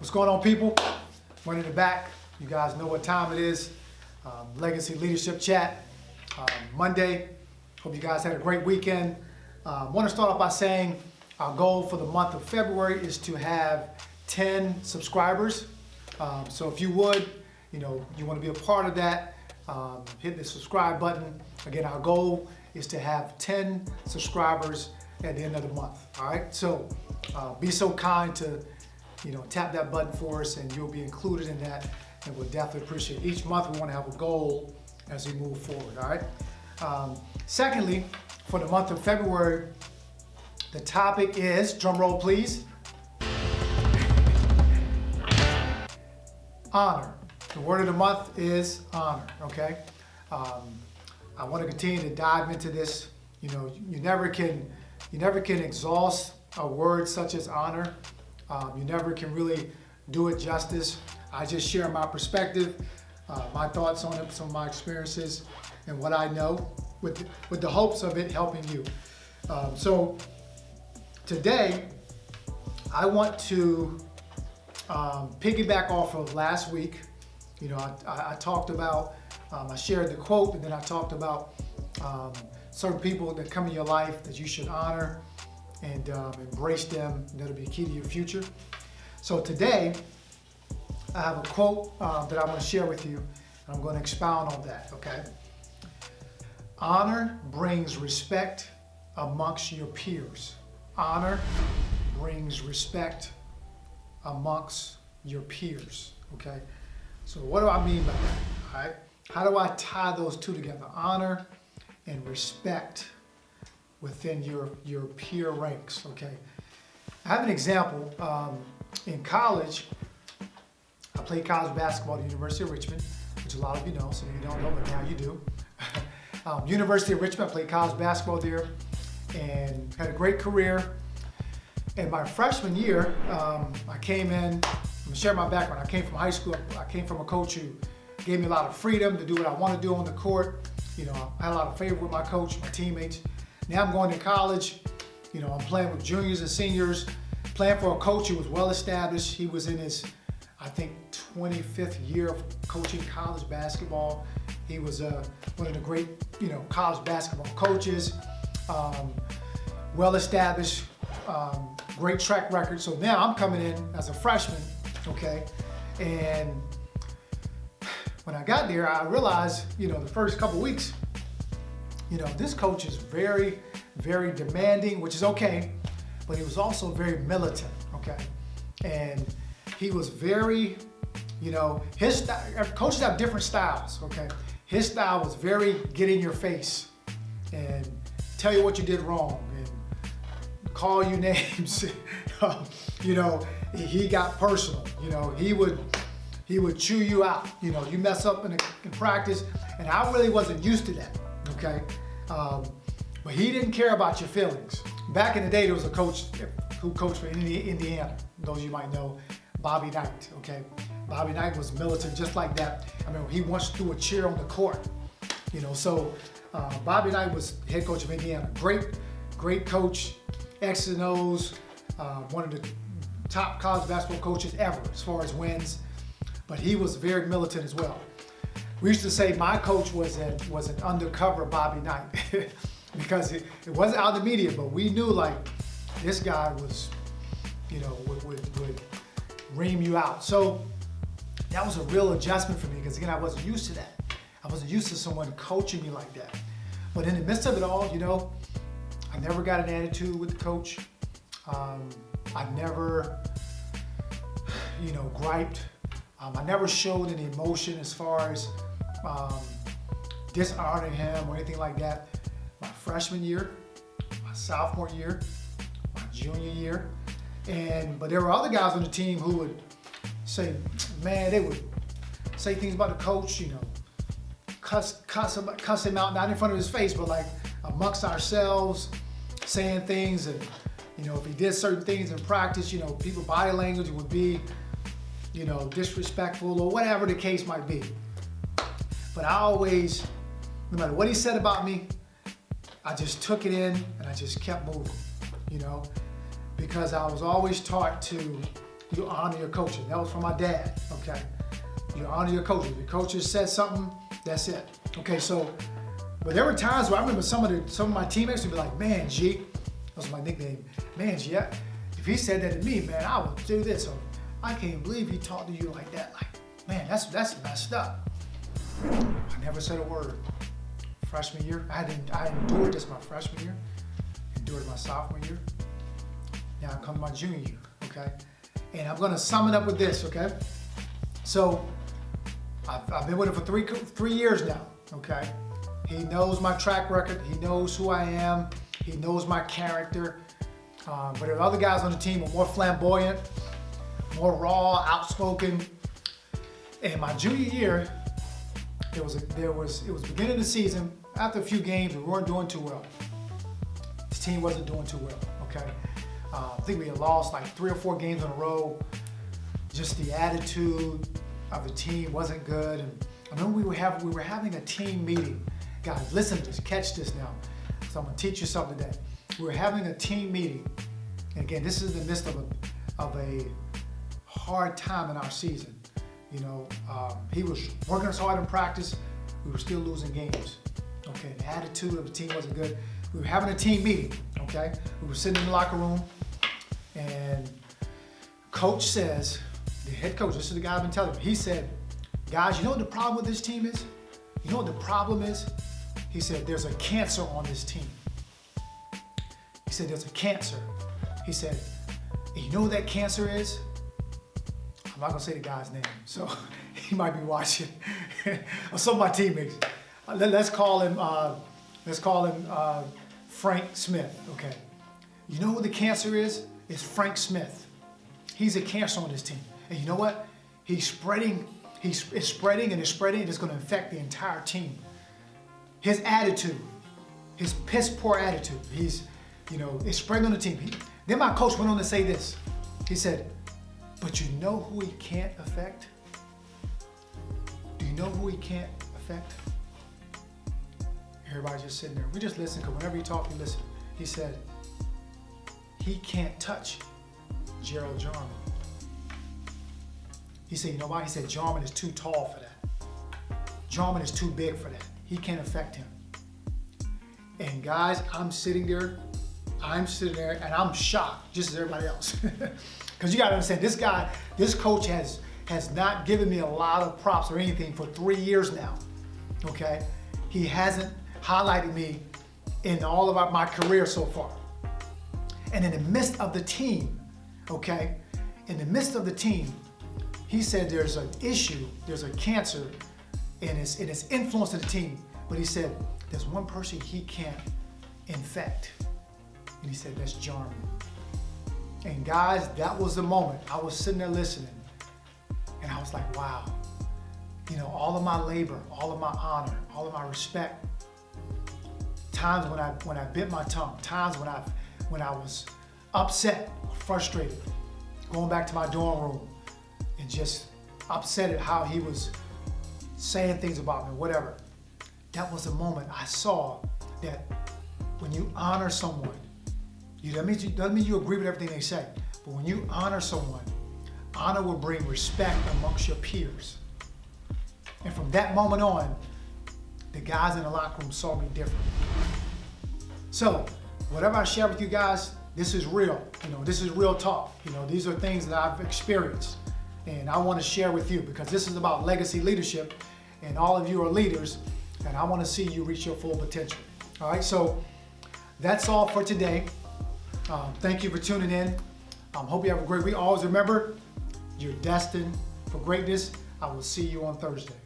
What's going on, people? One in the back. You guys know what time it is. Legacy Leadership Chat, Monday. Hope you guys had a great weekend. Want to start off by saying our goal for the month of February is to have 10 subscribers. So if you would, you want to be a part of that, hit the subscribe button. Again, our goal is to have 10 subscribers at the end of the month. All right. So be so kind to tap that button for us, and you'll be included in that, and we'll definitely appreciate it. Each month we want to have a goal as we move forward. All right. Secondly, for the month of February, the topic is, drum roll please, honor. The word of the month is honor. Okay. I want to continue to dive into this. You never can exhaust a word such as honor. You never can really do it justice. I just share my perspective, my thoughts on it, some of my experiences, and what I know, with the hopes of it helping you. So today, I want to piggyback off of last week. I talked about, I shared the quote, and then I talked about certain people that come in your life that you should honor and embrace them. That'll be key to your future. So today, I have a quote that I want to share with you, and I'm going to expound on that, okay? Honor brings respect amongst your peers. Honor brings respect amongst your peers, okay? So what do I mean by that, all right? How do I tie those two together? Honor and respect within your peer ranks, okay? I have an example. In college, I played college basketball at the University of Richmond, which a lot of you know, some of you don't know, but now you do. University of Richmond, I played college basketball there and had a great career. And my freshman year, I came in, I'm gonna share my background. I came from high school, I came from a coach who gave me a lot of freedom to do what I want to do on the court. I had a lot of favor with my coach, my teammates. Now I'm going to college, I'm playing with juniors and seniors, playing for a coach who was well established. He was in his, I think, 25th year of coaching college basketball. He was one of the great, college basketball coaches, well established, great track record. So now I'm coming in as a freshman, okay? And when I got there, I realized, the first couple weeks, this coach is very, very demanding, which is okay, but he was also very militant, okay? And he was very, his style, coaches have different styles, okay? His style was very get in your face and tell you what you did wrong and call you names. He got personal, he would chew you out. You mess up in practice, and I really wasn't used to that, okay? But he didn't care about your feelings. Back in the day, there was a coach who coached for Indiana. Those of you might know, Bobby Knight, okay? Bobby Knight was militant just like that. I mean, he once threw a chair on the court, So Bobby Knight was head coach of Indiana. Great coach, X's and O's, one of the top college basketball coaches ever as far as wins. But he was very militant as well. We used to say my coach was an undercover Bobby Knight because it wasn't out in the media, but we knew like this guy was, would ream you out. So that was a real adjustment for me because again, I wasn't used to that. I wasn't used to someone coaching me like that. But in the midst of it all, I never got an attitude with the coach. I never, griped. I never showed any emotion as far as dishonoring him or anything like that. My freshman year, my sophomore year, my junior year, but there were other guys on the team who would say, man, they would say things about the coach, cuss him out, not in front of his face, but like amongst ourselves, saying things, and if he did certain things in practice, people's body language would be disrespectful or whatever the case might be. But I always, no matter what he said about me, I just took it in and I just kept moving, because I was always taught to you honor your coaches. That was from my dad, okay? You honor your coaches. Your coaches said something, that's it. Okay, so, but there were times where I remember some of my teammates would be like, man, G, that was my nickname, man, G, if he said that to me, man, I would do this. Or, I can't believe he talked to you like that. Like, man, that's messed up. I never said a word. Freshman year, I endured this my freshman year, endured my sophomore year. Now I come to my junior year, okay? And I'm gonna sum it up with this, okay? So, I've been with him for three years now, okay? He knows my track record, he knows who I am, he knows my character. But there are other guys on the team who are more flamboyant, more raw, outspoken. And my junior year, it was beginning of the season. After a few games, we weren't doing too well. The team wasn't doing too well, okay? I think we had lost like 3 or 4 games in a row. Just the attitude of the team wasn't good. And I remember we were having a team meeting. Guys, listen to this, catch this now. So I'm gonna teach you something today. We were having a team meeting. And again, this is in the midst of a hard time in our season. You know, he was working us hard in practice. We were still losing games. Okay, the attitude of the team wasn't good. We were having a team meeting, okay? We were sitting in the locker room, and coach says, the head coach, this is the guy I've been telling you, he said, guys, you know what the problem with this team is? You know what the problem is? He said, there's a cancer on this team. He said, there's a cancer. He said, and you know what that cancer is? I'm not gonna say the guy's name, so he might be watching. Or some of my teammates. Let's call him Frank Smith, okay? You know who the cancer is? It's Frank Smith. He's a cancer on this team. And you know what? It's spreading, and it's gonna infect the entire team. His attitude, his piss poor attitude, it's spreading on the team. Then my coach went on to say this. He said, but you know who he can't affect? Do you know who he can't affect? Everybody's just sitting there. We just listen, because whenever you talk, you listen. He said, he can't touch Gerald Jarman. He said, you know why? He said, Jarman is too tall for that. Jarman is too big for that. He can't affect him. And guys, I'm sitting there, and I'm shocked, just as everybody else. Because you gotta understand, this coach has not given me a lot of props or anything for 3 years now, okay? He hasn't highlighted me in all of my career so far. And in the midst of the team, okay? In the midst of the team, he said there's an issue, there's a cancer, and it's influence of the team. But he said, there's one person he can't infect. And he said, that's Jarman. And guys, that was the moment. I was sitting there listening, and I was like, wow. You know, all of my labor, all of my honor, all of my respect, times when I bit my tongue, times when I was upset, frustrated, going back to my dorm room and just upset at how he was saying things about me, whatever. That was the moment I saw that when you honor someone, doesn't mean you agree with everything they say, but when you honor someone, honor will bring respect amongst your peers. And from that moment on, the guys in the locker room saw me different. So, whatever I share with you guys, this is real. This is real talk. These are things that I've experienced. And I want to share with you, because this is about legacy leadership, and all of you are leaders, and I want to see you reach your full potential. All right, so that's all for today. Thank you for tuning in. Hope you have a great week. Always remember, you're destined for greatness. I will see you on Thursday.